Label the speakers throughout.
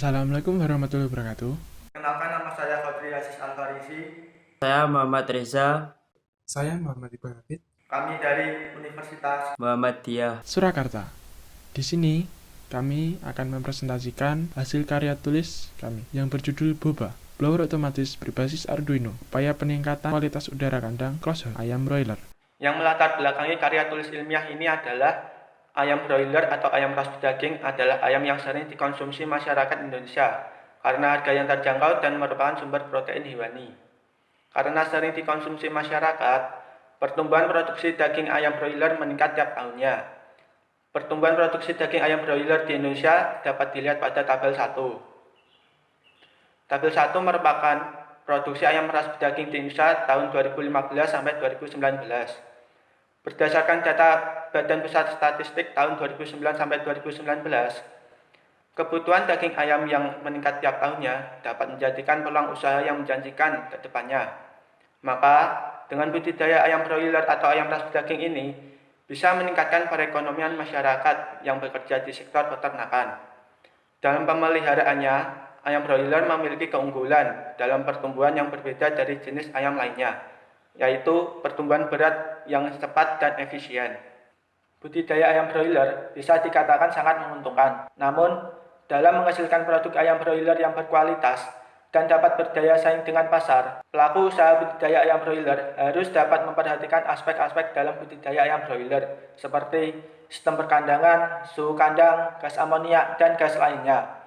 Speaker 1: Assalamualaikum warahmatullahi wabarakatuh.
Speaker 2: Kenalkan, nama saya Fadri Aziz Al-Farisi.
Speaker 3: Saya Muhammad Reza
Speaker 1: Saya Muhammad Iqbal Hafid,
Speaker 2: Kami dari Universitas
Speaker 3: Muhammadiyah.
Speaker 1: Surakarta. Di sini kami akan mempresentasikan hasil karya tulis kami yang berjudul Boba, blower otomatis berbasis Arduino, upaya peningkatan kualitas udara kandang closed ayam broiler.
Speaker 2: Yang melatar belakangi karya tulis ilmiah ini adalah ayam broiler atau ayam ras daging adalah ayam yang sering dikonsumsi masyarakat Indonesia karena harga yang terjangkau dan merupakan sumber protein hewani. Karena sering dikonsumsi masyarakat, pertumbuhan produksi daging ayam broiler meningkat tiap tahunnya. Pertumbuhan produksi daging ayam broiler di Indonesia dapat dilihat pada tabel 1. Tabel 1 merupakan produksi ayam ras daging di Indonesia tahun 2015 sampai 2019. Berdasarkan data Badan Pusat Statistik tahun 2009 sampai 2019, kebutuhan daging ayam yang meningkat tiap tahunnya dapat menjadikan peluang usaha yang menjanjikan ke depannya. Maka, dengan budidaya ayam broiler atau ayam ras daging ini, bisa meningkatkan perekonomian masyarakat yang bekerja di sektor peternakan. Dalam pemeliharaannya, ayam broiler memiliki keunggulan dalam pertumbuhan yang berbeda dari jenis ayam lainnya, yaitu pertumbuhan berat yang cepat dan efisien. Budidaya ayam broiler bisa dikatakan sangat menguntungkan. Namun, dalam menghasilkan produk ayam broiler yang berkualitas dan dapat berdaya saing dengan pasar, pelaku usaha budidaya ayam broiler harus dapat memperhatikan aspek-aspek dalam budidaya ayam broiler, seperti sistem perkandangan, suhu kandang, gas amonia, dan gas lainnya.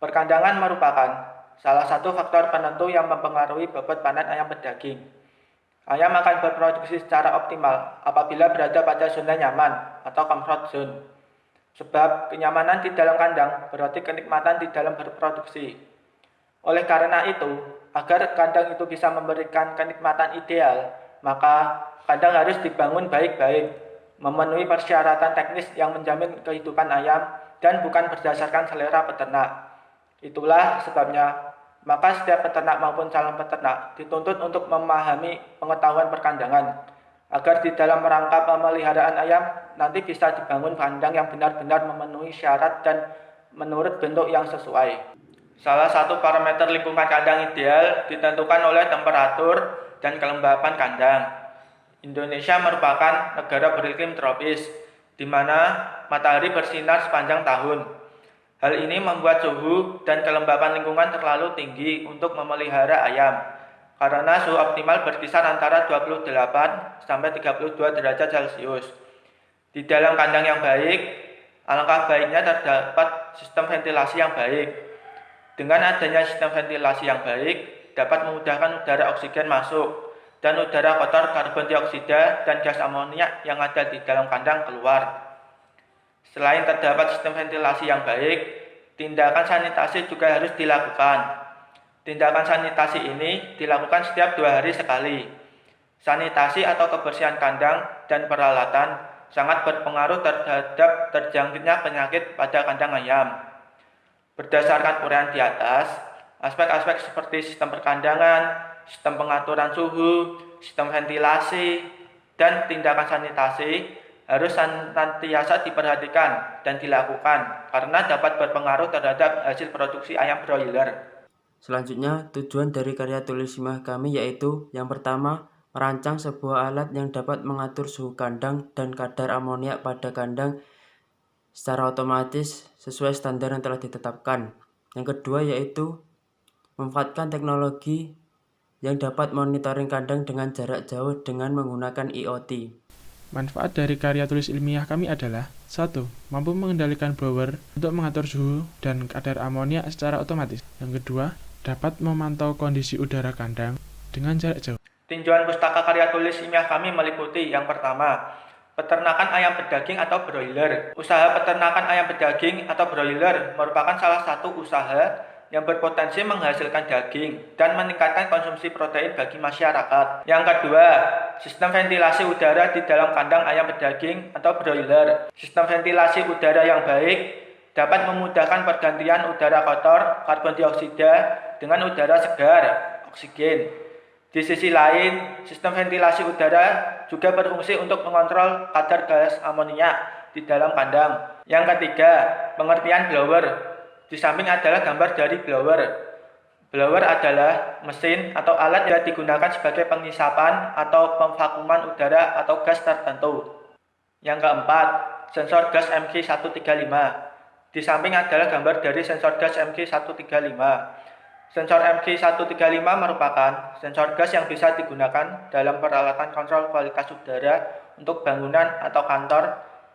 Speaker 2: Perkandangan merupakan salah satu faktor penentu yang mempengaruhi bobot panen ayam pedaging. Ayam akan berproduksi secara optimal apabila berada pada zona nyaman atau comfort zone. Sebab kenyamanan di dalam kandang berarti kenikmatan di dalam berproduksi. Oleh karena itu, agar kandang itu bisa memberikan kenikmatan ideal, maka kandang harus dibangun baik-baik, memenuhi persyaratan teknis yang menjamin kehidupan ayam dan bukan berdasarkan selera peternak. Itulah sebabnya maka setiap peternak maupun calon peternak dituntut untuk memahami pengetahuan perkandangan, agar di dalam rangka pemeliharaan ayam nanti bisa dibangun kandang yang benar-benar memenuhi syarat dan menurut bentuk yang sesuai. Salah satu parameter lingkungan kandang ideal ditentukan oleh temperatur dan kelembapan kandang. Indonesia merupakan negara beriklim tropis, di mana matahari bersinar sepanjang tahun. Hal ini membuat suhu dan kelembapan lingkungan terlalu tinggi untuk memelihara ayam, karena suhu optimal berkisar antara 28 sampai 32 derajat Celcius. Di dalam kandang yang baik, alangkah baiknya terdapat sistem ventilasi yang baik. Dengan adanya sistem ventilasi yang baik, dapat memudahkan udara oksigen masuk dan udara kotor karbon dioksida dan gas amonia yang ada di dalam kandang keluar. Selain terdapat sistem ventilasi yang baik, tindakan sanitasi juga harus dilakukan. Tindakan sanitasi ini dilakukan setiap 2 hari sekali. Sanitasi atau kebersihan kandang dan peralatan sangat berpengaruh terhadap terjangkitnya penyakit pada kandang ayam. Berdasarkan uraian di atas, aspek-aspek seperti sistem perkandangan, sistem pengaturan suhu, sistem ventilasi, dan tindakan sanitasi harus senantiasa diperhatikan dan dilakukan karena dapat berpengaruh terhadap hasil produksi ayam broiler.
Speaker 3: Selanjutnya, tujuan dari karya tulis ilmiah kami yaitu yang pertama, merancang sebuah alat yang dapat mengatur suhu kandang dan kadar amonia pada kandang secara otomatis sesuai standar yang telah ditetapkan. Yang kedua yaitu memanfaatkan teknologi yang dapat monitoring kandang dengan jarak jauh dengan menggunakan IoT.
Speaker 1: Manfaat dari karya tulis ilmiah kami adalah 1. Mampu mengendalikan blower untuk mengatur suhu dan kadar amonia secara otomatis. Yang kedua, dapat memantau kondisi udara kandang dengan jarak jauh.
Speaker 2: Tinjauan pustaka karya tulis ilmiah kami meliputi yang pertama, peternakan ayam pedaging atau broiler. Usaha peternakan ayam pedaging atau broiler merupakan salah satu usaha yang berpotensi menghasilkan daging dan meningkatkan konsumsi protein bagi masyarakat. Yang kedua, sistem ventilasi udara di dalam kandang ayam pedaging atau broiler. Sistem ventilasi udara yang baik dapat memudahkan pergantian udara kotor, karbon dioksida, dengan udara segar, oksigen. Di sisi lain, sistem ventilasi udara juga berfungsi untuk mengontrol kadar gas amonia di dalam kandang. Yang ketiga, pengertian blower. Di samping adalah gambar dari blower. Blower adalah mesin atau alat yang digunakan sebagai pengisapan atau pemvakuman udara atau gas tertentu. Yang keempat, sensor gas MG135. Di samping adalah gambar dari sensor gas MG135. Sensor MG135 merupakan sensor gas yang bisa digunakan dalam peralatan kontrol kualitas udara untuk bangunan atau kantor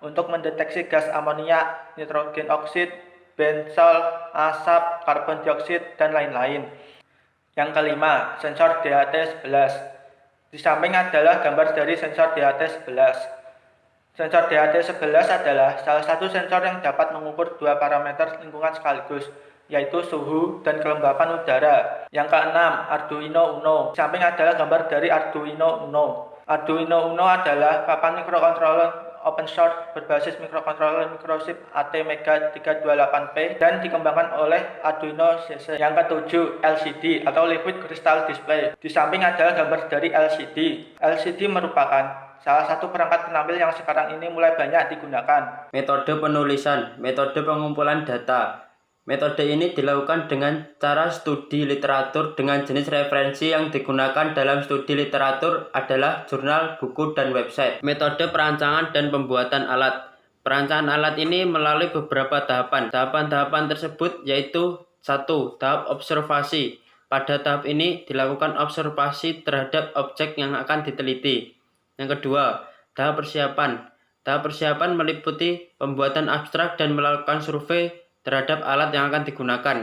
Speaker 2: untuk mendeteksi gas amonia, nitrogen oksid, benzol, asap, karbon dioksida, dan lain-lain. Yang kelima, sensor DAT11. Di samping adalah gambar dari sensor DAT11. Sensor DAT11 adalah salah satu sensor yang dapat mengukur dua parameter lingkungan sekaligus, yaitu suhu dan kelembapan udara. Yang keenam, Arduino Uno. Di samping adalah gambar dari Arduino Uno. Arduino Uno adalah papan mikrokontroler open source berbasis mikrokontroler Microchip ATmega 328P dan dikembangkan oleh Arduino CC. Yang ketujuh, LCD atau Liquid Crystal Display. Di samping adalah gambar dari LCD. LCD merupakan salah satu perangkat penampil yang sekarang ini mulai banyak digunakan.
Speaker 3: Metode penulisan, metode pengumpulan data. Metode ini dilakukan dengan cara studi literatur dengan jenis referensi yang digunakan dalam studi literatur adalah jurnal, buku, dan website. Metode perancangan dan pembuatan alat. Perancangan alat ini melalui beberapa tahapan. Tahapan-tahapan tersebut yaitu 1. Tahap observasi. Pada tahap ini dilakukan observasi terhadap objek yang akan diteliti. Yang kedua, tahap persiapan. Tahap persiapan meliputi pembuatan abstrak dan melakukan survei terhadap alat yang akan digunakan.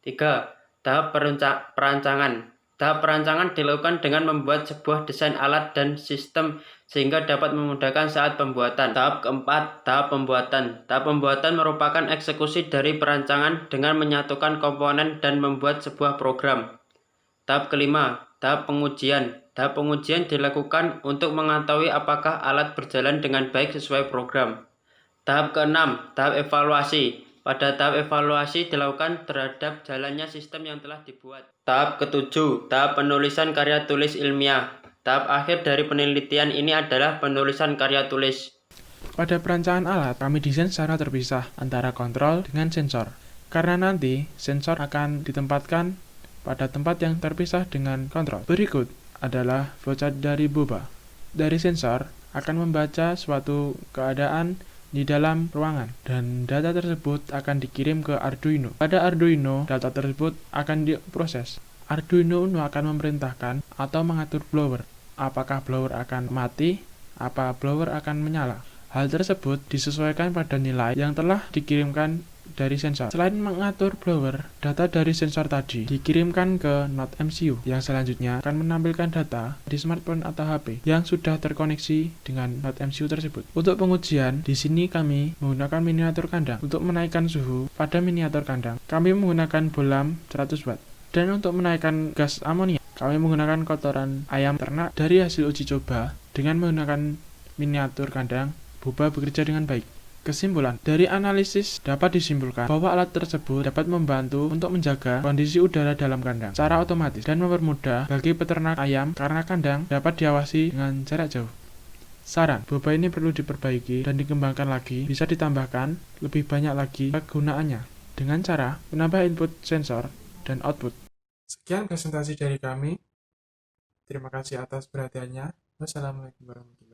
Speaker 3: 3. Tahap perancangan. Tahap perancangan dilakukan dengan membuat sebuah desain alat dan sistem sehingga dapat memudahkan saat pembuatan. Tahap keempat, tahap pembuatan. Tahap pembuatan merupakan eksekusi dari perancangan dengan menyatukan komponen dan membuat sebuah program. Tahap kelima, tahap pengujian. Tahap pengujian dilakukan untuk mengetahui apakah alat berjalan dengan baik sesuai program. Tahap keenam, tahap evaluasi. Pada tahap evaluasi dilakukan terhadap jalannya sistem yang telah dibuat. Tahap ketujuh, tahap penulisan karya tulis ilmiah. Tahap akhir dari penelitian ini adalah penulisan karya tulis.
Speaker 1: Pada perancangan alat, kami desain secara terpisah antara kontrol dengan sensor. Karena nanti, sensor akan ditempatkan pada tempat yang terpisah dengan kontrol. Berikut adalah flowchart dari Boba. Dari sensor akan membaca suatu keadaan di dalam ruangan dan data tersebut akan dikirim ke Arduino. Pada Arduino, data tersebut akan diproses. Arduino Uno akan memerintahkan atau mengatur blower. Apakah blower akan mati, apa blower akan menyala. Hal tersebut disesuaikan pada nilai yang telah dikirimkan dari sensor. Selain mengatur blower, data dari sensor tadi dikirimkan ke Node MCU yang selanjutnya akan menampilkan data di smartphone atau HP yang sudah terkoneksi dengan Node MCU tersebut. Untuk pengujian, di sini kami menggunakan miniatur kandang. Untuk menaikkan suhu pada miniatur kandang, kami menggunakan bohlam 100 watt. Dan untuk menaikkan gas amonia, kami menggunakan kotoran ayam ternak. Dari hasil uji coba, dengan menggunakan miniatur kandang, Boba bekerja dengan baik. Kesimpulan, dari analisis dapat disimpulkan bahwa alat tersebut dapat membantu untuk menjaga kondisi udara dalam kandang secara otomatis dan mempermudah bagi peternak ayam karena kandang dapat diawasi dengan jarak jauh. Saran, Boba ini perlu diperbaiki dan dikembangkan lagi, bisa ditambahkan lebih banyak lagi kegunaannya dengan cara menambah input sensor dan output. Sekian presentasi dari kami. Terima kasih atas perhatiannya. Wassalamualaikum warahmatullahi wabarakatuh.